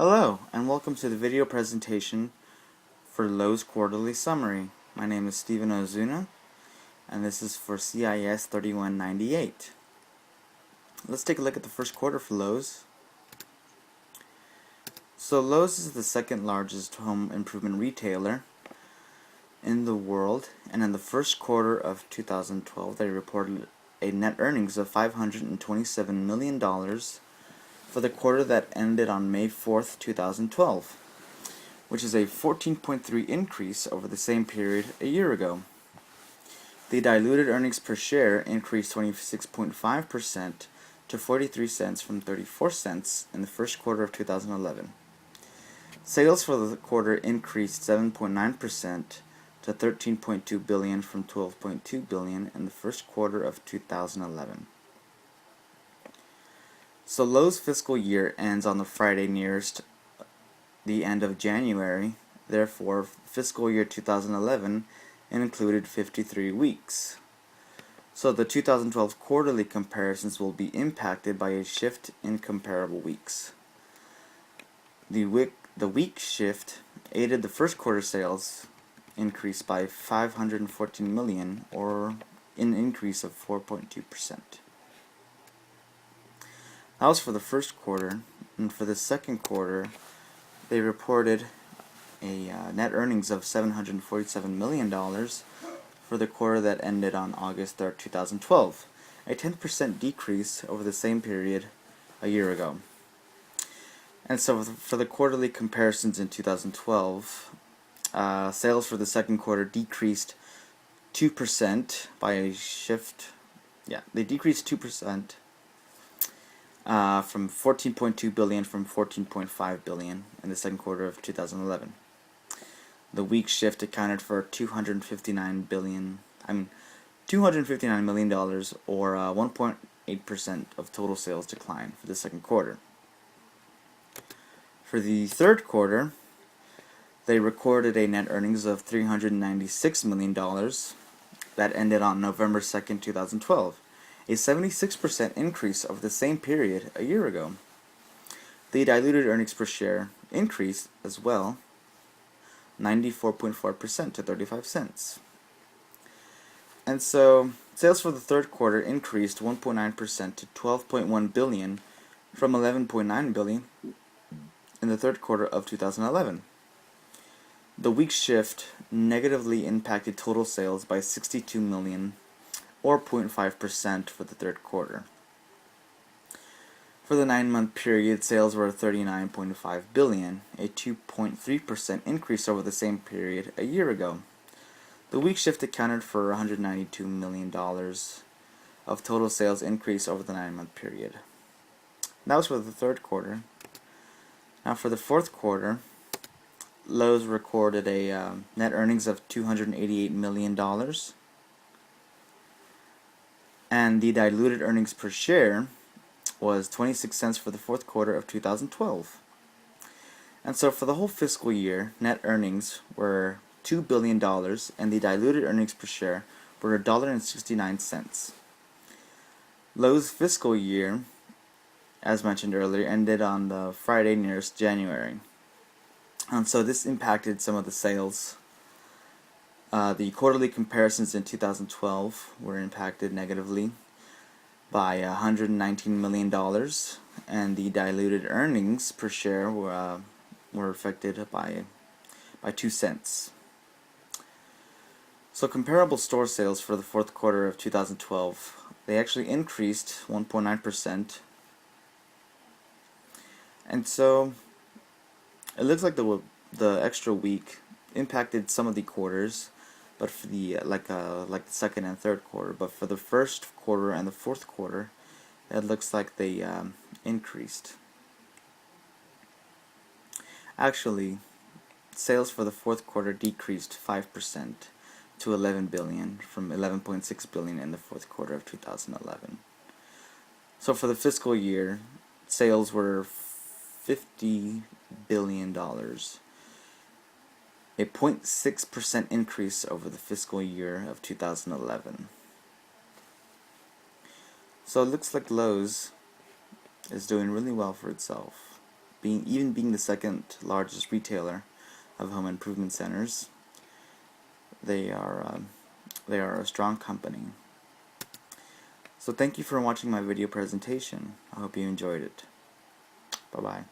Hello, and welcome to the video presentation for Lowe's quarterly summary. My name is Stephen Ozuna, and this is for CIS 3198. Let's take a look at the first quarter for Lowe's. So Lowe's is the second largest home improvement retailer in the world, and in the first quarter of 2012 they reported a net earnings of $527 million for the quarter that ended on May 4th, 2012, which is a 14.3% increase over the same period a year ago. The diluted earnings per share increased 26.5% to 43 cents from 34 cents in the first quarter of 2011. Sales for the quarter increased 7.9% to $13.2 billion from $12.2 billion in the first quarter of 2011. So Lowe's fiscal year ends on the Friday nearest the end of January. Therefore, fiscal year 2011 included 53 weeks. So the 2012 quarterly comparisons will be impacted by a shift in comparable weeks. The week shift aided the first quarter sales increase by $514 million, or an increase of 4.2%. That was for the first quarter, and for the second quarter, they reported a net earnings of $747 million for the quarter that ended on August 3rd, 2012, a 10% decrease over the same period a year ago. And so for the quarterly comparisons in 2012, sales for the second quarter decreased 2% by a shift. They decreased 2%. From $14.2 billion from $14.5 billion in the second quarter of 2011. The week shift accounted for $259 million, or 1.8% of total sales decline for the second quarter. For the third quarter, they recorded a net earnings of $396 million that ended on November 2nd, 2012. A 76% increase over the same period a year ago. The diluted earnings per share increased as well, 94.4% to 35 cents. And so, sales for the third quarter increased 1.9% to $12.1 billion from $11.9 billion in the third quarter of 2011. The week shift negatively impacted total sales by $62 million, or 0.5% for the third quarter. For the 9-month period, sales were $39.5 billion, a 2.3% increase over the same period a year ago. The week shift accounted for $192 million of total sales increase over the 9-month period. That was for the third quarter. Now for the fourth quarter, Lowe's recorded a net earnings of $288 million. And the diluted earnings per share was 26 cents for the fourth quarter of 2012. And so for the whole fiscal year, net earnings were $2 billion, and the diluted earnings per share were $1.69. Lowe's fiscal year, as mentioned earlier, ended on the Friday nearest January. And so this impacted some of the sales. The quarterly comparisons in 2012 were impacted negatively by $119 million, and the diluted earnings per share were affected by 2 cents. So comparable store sales for the fourth quarter of 2012, they actually increased 1.9%, and so it looks like the extra week impacted some of the quarters, but for the like the second and third quarter. But for the first quarter and the fourth quarter, it looks like they increased. Actually, sales for the fourth quarter decreased 5% to $11 billion from $11.6 billion in the fourth quarter of 2011. So for the fiscal year, sales were $50 billion. A 0.6% increase over the fiscal year of 2011. So it looks like Lowe's is doing really well for itself. being the second largest retailer of home improvement centers, they are a strong company. So thank you for watching my video presentation. I hope you enjoyed it. Bye-bye.